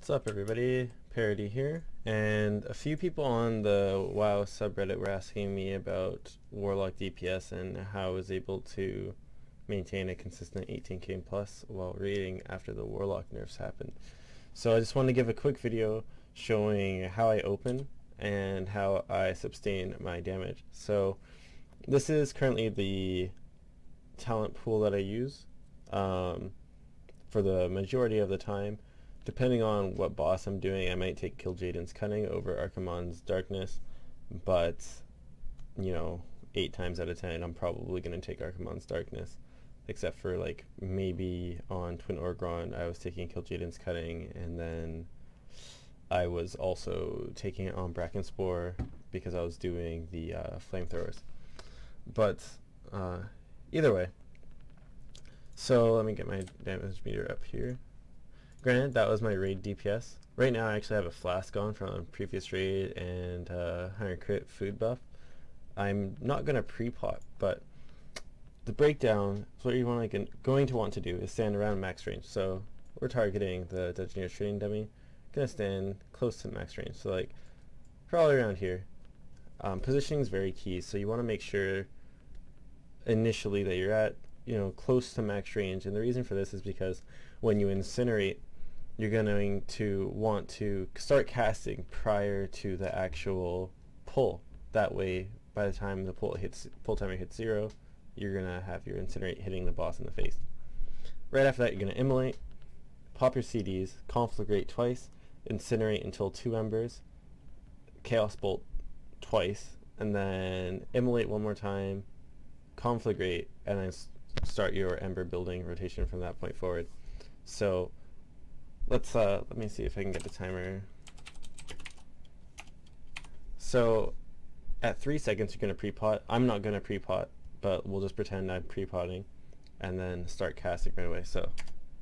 What's up everybody, Parody here, and a few people on the WoW subreddit were asking me about Warlock DPS and how I was able to maintain a consistent 18k plus while raiding after the Warlock nerfs happened. So I just wanted to give a quick video showing how I open and how I sustain my damage. So this is currently the talent pool that I use for the majority of the time. Depending on what boss I'm doing, I might take Kil'jaeden's Cunning over Archimonde's Darkness, but, you know, 8 times out of 10 I'm probably going to take Archimonde's Darkness, except for, like, maybe on Twin Orgron I was taking Kil'jaeden's Cunning, and then I was also taking it on Brackenspore because I was doing the flamethrowers. But either way, so let me get my damage meter up here. Granted, that was my raid DPS. Right now I actually have a flask on from a previous raid and 100 crit food buff. I'm not going to pre-pot, but the breakdown, so what you're going to want to do is stand around max range. So we're targeting the Dungeoneer's Training Dummy. Going to stand close to max range, so like probably around here. Positioning is very key, so you want to make sure initially that you're at, you know, close to max range, and the reason for this is because when you incinerate, you're going to want to start casting prior to the actual pull. That way, by the time the pull timer hits 0, you're gonna have your incinerate hitting the boss in the face. Right after that, you're gonna immolate, pop your CDs, conflagrate twice, incinerate until 2 embers, chaos bolt twice, and then immolate one more time, conflagrate, and then start your ember building rotation from that point forward. So let's let me see if I can get the timer. So at 3 seconds you're going to pre-pot. I'm not going to pre-pot, but we'll just pretend I'm pre-potting and then start casting right away. So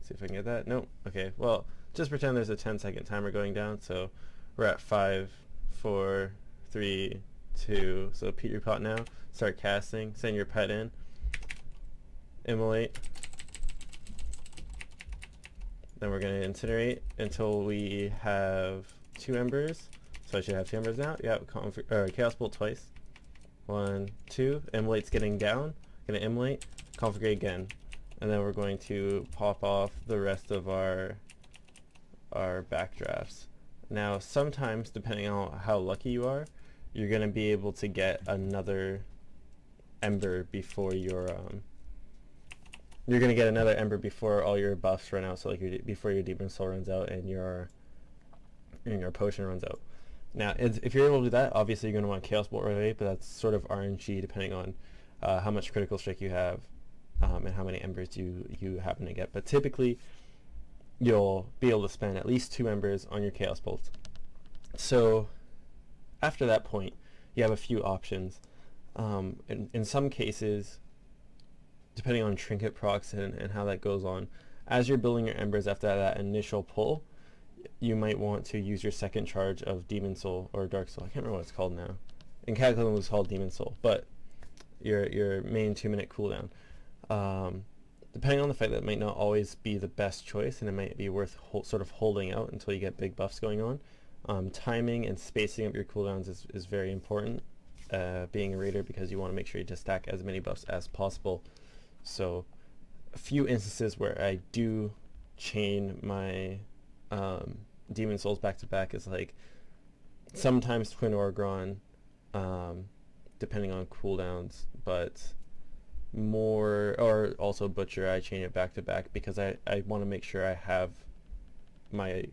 see if I can get that. Nope. Okay, well, just pretend there's a 10-second timer going down. So we're at 5, 4, 3, 2. So pre-pot now. Start casting. Send your pet in. Immolate. Then we're going to incinerate until we have 2 embers. So I should have 2 embers now. Yeah, chaos bolt twice. 1, 2. Immolate's getting down. Going to immolate, conflagrate again, and then we're going to pop off the rest of our backdrafts. Now, sometimes, depending on how lucky you are, you're going to be able to get another ember before your you're going to get another ember before all your buffs run out, so like before your Demon Soul runs out and your potion runs out. Now, if you're able to do that, obviously you're going to want Chaos Bolt right away, but that's sort of RNG depending on how much critical strike you have and how many embers you happen to get. But typically, you'll be able to spend at least 2 embers on your Chaos Bolt. So after that point, you have a few options. In some cases, depending on trinket procs and how that goes on, as you're building your embers after that initial pull, you might want to use your second charge of Demon Soul or Dark Soul. I can't remember what it's called now. In Cataclysm it was called Demon Soul, but your main 2-minute cooldown. Depending on the fight, that might not always be the best choice, and it might be worth sort of holding out until you get big buffs going on. Timing and spacing of your cooldowns is very important, being a raider, because you want to make sure you just stack as many buffs as possible. So a few instances where I do chain my Demon Souls back to back is like sometimes Twin Orgron, depending on cooldowns, but more, or also Butcher, I chain it back to back because I want to make sure I have my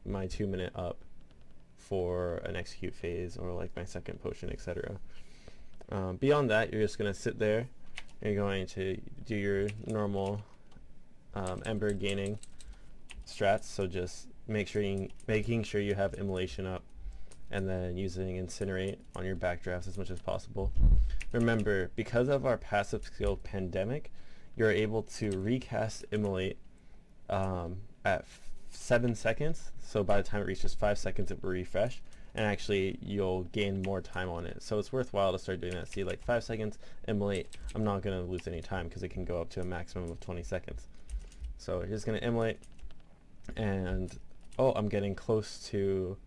2-minute up for an execute phase or like my second potion, etc. Beyond that, you're just going to sit there. You're going to do your normal ember gaining strats, so just making sure you have immolation up, and then using incinerate on your backdrafts as much as possible. Remember, because of our passive skill Pandemic, you're able to recast immolate at 7 seconds, so by the time it reaches 5 seconds it will refresh, and actually you'll gain more time on it. So it's worthwhile to start doing that. See, like 5 seconds, immolate, I'm not going to lose any time because it can go up to a maximum of 20 seconds. So you're just going to immolate, and oh, I'm getting close to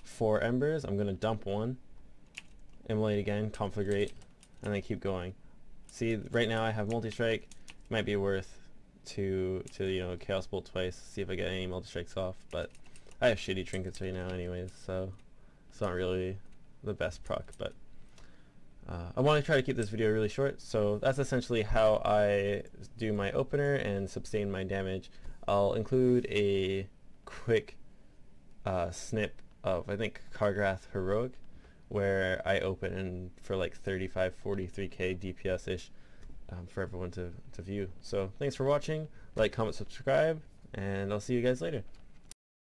4 embers. I'm gonna dump one, immolate again, conflagrate, and then keep going. See, right now I have multi-strike. Might be worth to you know, Chaos Bolt twice, see if I get any multi-strikes off, but I have shitty trinkets right now anyways, so it's not really the best proc, but I want to try to keep this video really short. So that's essentially how I do my opener and sustain my damage. I'll include a quick snip of, I think, Kargrath Heroic, where I open for like 35-43k DPS-ish for everyone to view. So thanks for watching, like, comment, subscribe, and I'll see you guys later.